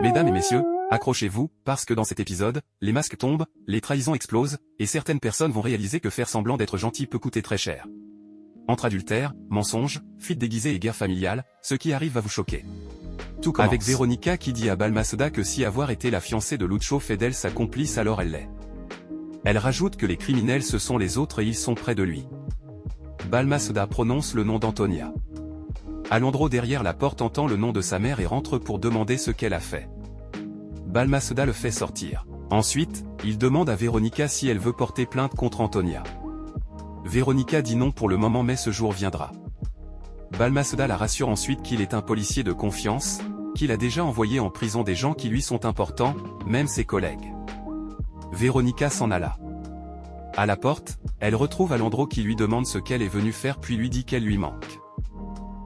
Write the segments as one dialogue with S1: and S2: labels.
S1: Mesdames et messieurs, accrochez-vous, parce que dans cet épisode, les masques tombent, les trahisons explosent, et certaines personnes vont réaliser que faire semblant d'être gentil peut coûter très cher. Entre adultère, mensonges, fuite déguisée et guerre familiale, ce qui arrive va vous choquer. Tout commence avec Véronica qui dit à Balmaceda que si avoir été la fiancée de Lucho fait d'elle sa complice alors elle l'est. Elle rajoute que les criminels ce sont les autres et ils sont près de lui. Balmaceda prononce le nom d'Antonia. Alejandro derrière la porte entend le nom de sa mère et rentre pour demander ce qu'elle a fait. Balmaceda le fait sortir. Ensuite, il demande à Véronica si elle veut porter plainte contre Antonia. Véronica dit non pour le moment mais ce jour viendra. Balmaceda la rassure ensuite qu'il est un policier de confiance, qu'il a déjà envoyé en prison des gens qui lui sont importants, même ses collègues. Véronica s'en alla. À la porte, elle retrouve Alejandro qui lui demande ce qu'elle est venue faire puis lui dit qu'elle lui manque.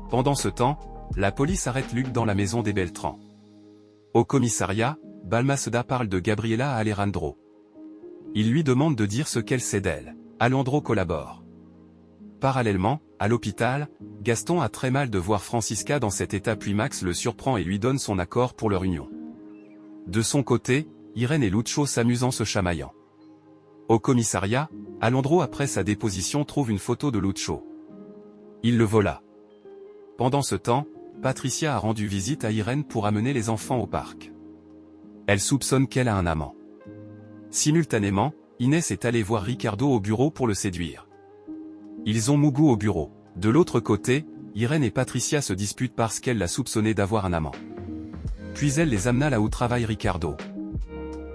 S1: Pendant ce temps, la police arrête Luc dans la maison des Beltrán. Au commissariat, Balmaceda parle de Gabriela à Alejandro. Il lui demande de dire ce qu'elle sait d'elle. Alejandro collabore. Parallèlement, à l'hôpital, Gaston a très mal de voir Francisca dans cet état puis Max le surprend et lui donne son accord pour leur union. De son côté, Irène et Lucho s'amusent en se chamaillant. Au commissariat, Alejandro après sa déposition trouve une photo de Lucho. Il le vola. Pendant ce temps, Patricia a rendu visite à Irène pour amener les enfants au parc. Elle soupçonne qu'elle a un amant. Simultanément, Inès est allée voir Ricardo au bureau pour le séduire. Ils ont Mougou au bureau. De l'autre côté, Irène et Patricia se disputent parce qu'elle l'a soupçonné d'avoir un amant. Puis elle les amena là où travaille Ricardo.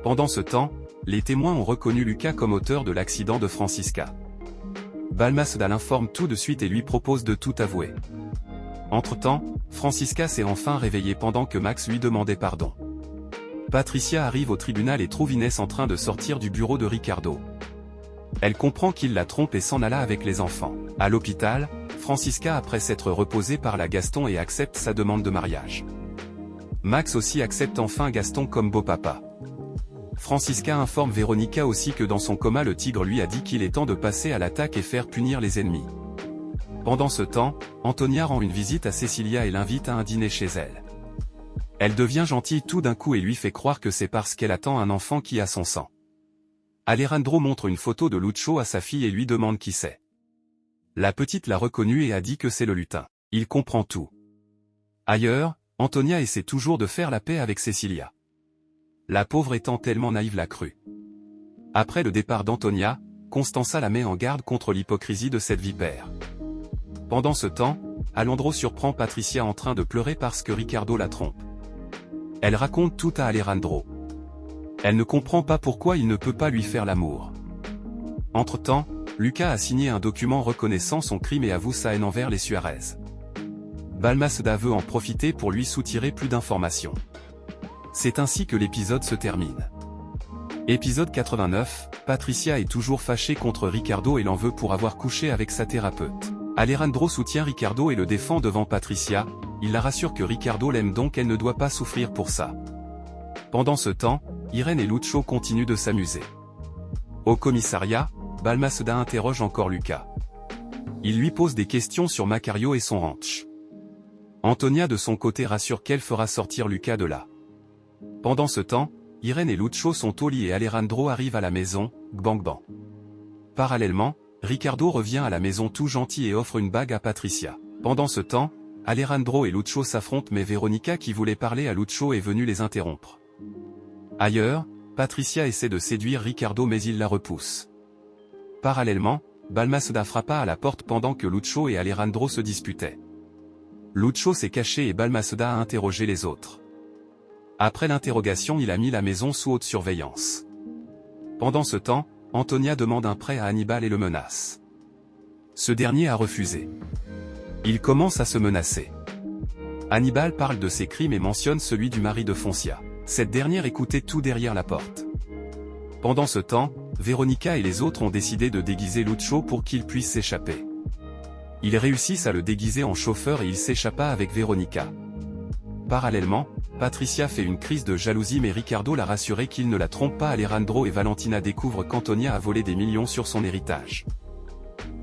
S1: Pendant ce temps, les témoins ont reconnu Lucas comme auteur de l'accident de Francisca. Balmaceda l'informe tout de suite et lui propose de tout avouer. Entre-temps, Francisca s'est enfin réveillée pendant que Max lui demandait pardon. Patricia arrive au tribunal et trouve Inès en train de sortir du bureau de Ricardo. Elle comprend qu'il la trompe et s'en alla avec les enfants. À l'hôpital, Francisca après s'être reposée parle à Gaston et accepte sa demande de mariage. Max aussi accepte enfin Gaston comme beau-papa. Francisca informe Véronica aussi que dans son coma le tigre lui a dit qu'il est temps de passer à l'attaque et faire punir les ennemis. Pendant ce temps, Antonia rend une visite à Cecilia et l'invite à un dîner chez elle. Elle devient gentille tout d'un coup et lui fait croire que c'est parce qu'elle attend un enfant qui a son sang. Alejandro montre une photo de Lucho à sa fille et lui demande qui c'est. La petite l'a reconnu et a dit que c'est le lutin. Il comprend tout. Ailleurs, Antonia essaie toujours de faire la paix avec Cecilia. La pauvre étant tellement naïve l'a cru. Après le départ d'Antonia, Constanza la met en garde contre l'hypocrisie de cette vipère. Pendant ce temps, Alejandro surprend Patricia en train de pleurer parce que Ricardo la trompe. Elle raconte tout à Alejandro. Elle ne comprend pas pourquoi il ne peut pas lui faire l'amour. Entre-temps, Lucas a signé un document reconnaissant son crime et avoue sa haine envers les Suarez. Balmaceda veut en profiter pour lui soutirer plus d'informations. C'est ainsi que l'épisode se termine. Épisode 89, Patricia est toujours fâchée contre Ricardo et l'en veut pour avoir couché avec sa thérapeute. Alejandro soutient Ricardo et le défend devant Patricia, il la rassure que Ricardo l'aime donc elle ne doit pas souffrir pour ça. Pendant ce temps, Irène et Lucho continuent de s'amuser. Au commissariat, Balmaceda interroge encore Lucas. Il lui pose des questions sur Macario et son ranch. Antonia de son côté rassure qu'elle fera sortir Lucas de là. Pendant ce temps, Irène et Lucho sont au lit et Alejandro arrive à la maison, bang bang. Parallèlement, Ricardo revient à la maison tout gentil et offre une bague à Patricia. Pendant ce temps, Alejandro et Lucho s'affrontent mais Véronica qui voulait parler à Lucho est venue les interrompre. Ailleurs, Patricia essaie de séduire Ricardo mais il la repousse. Parallèlement, Balmaceda frappa à la porte pendant que Lucho et Alejandro se disputaient. Lucho s'est caché et Balmaceda a interrogé les autres. Après l'interrogation il a mis la maison sous haute surveillance. Pendant ce temps, Antonia demande un prêt à Hannibal et le menace. Ce dernier a refusé. Il commence à se menacer. Hannibal parle de ses crimes et mentionne celui du mari de Foncia. Cette dernière écoutait tout derrière la porte. Pendant ce temps, Véronica et les autres ont décidé de déguiser Lucho pour qu'il puisse s'échapper. Ils réussissent à le déguiser en chauffeur et il s'échappa avec Véronica. Parallèlement, Patricia fait une crise de jalousie mais Ricardo l'a rassuré qu'il ne la trompe pas. Alejandro et Valentina découvrent qu'Antonia a volé des millions sur son héritage.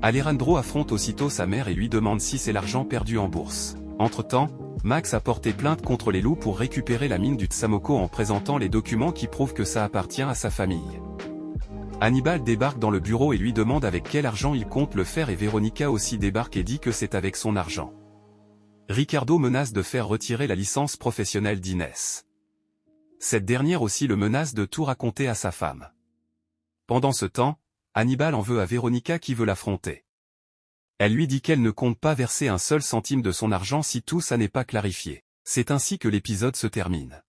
S1: Alejandro affronte aussitôt sa mère et lui demande si c'est l'argent perdu en bourse. Entre-temps, Max a porté plainte contre les loups pour récupérer la mine du Tsamoko en présentant les documents qui prouvent que ça appartient à sa famille. Hannibal débarque dans le bureau et lui demande avec quel argent il compte le faire et Veronica aussi débarque et dit que c'est avec son argent. Ricardo menace de faire retirer la licence professionnelle d'Inès. Cette dernière aussi le menace de tout raconter à sa femme. Pendant ce temps, Hannibal en veut à Veronica qui veut l'affronter. Elle lui dit qu'elle ne compte pas verser un seul centime de son argent si tout ça n'est pas clarifié. C'est ainsi que l'épisode se termine.